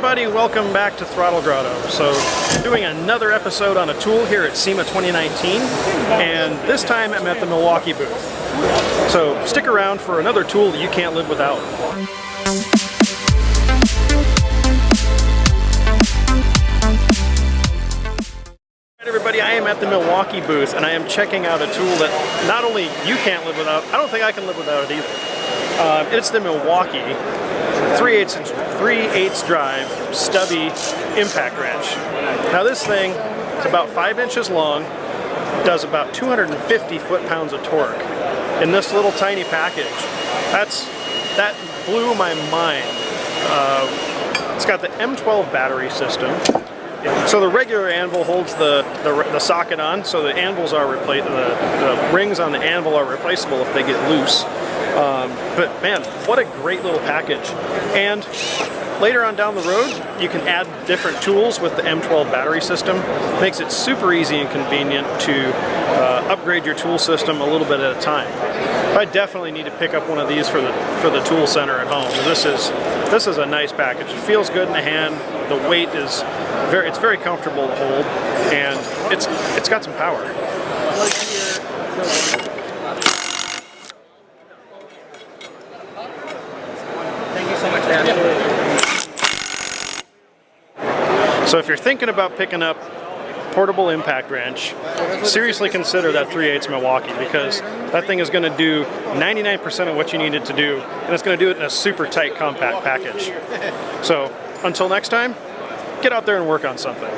everybody, welcome back to Throttle Grotto. So, doing another episode on a tool here at SEMA 2019, and this time I'm at the Milwaukee booth. So, stick around for another tool that you can't live without. Alright everybody, I am at the Milwaukee booth, and I am checking out a tool that not only you can't live without, I don't think I can live without it either. It's the Milwaukee 3/8 drive stubby impact wrench. Now this thing is about 5 inches long, does about 250 foot-pounds of torque in this little tiny package. That blew my mind. It's got the M12 battery system. So the regular anvil holds the socket on, so the anvils are the rings on the anvil are replaceable if they get loose. But man, what a great little package. And later on down the road, you can add different tools with the M12 battery system. Makes it super easy and convenient to upgrade your tool system a little bit at a time. I definitely need to pick up one of these for the tool center at home. This is a nice package. It feels good in the hand. The weight is very comfortable to hold, and it's got some power. So if you're thinking about picking up portable impact wrench, seriously consider that 3/8 Milwaukee, because that thing is going to do 99% of what you need it to do, and it's going to do it in a super tight compact package. So until next time, get out there and work on something.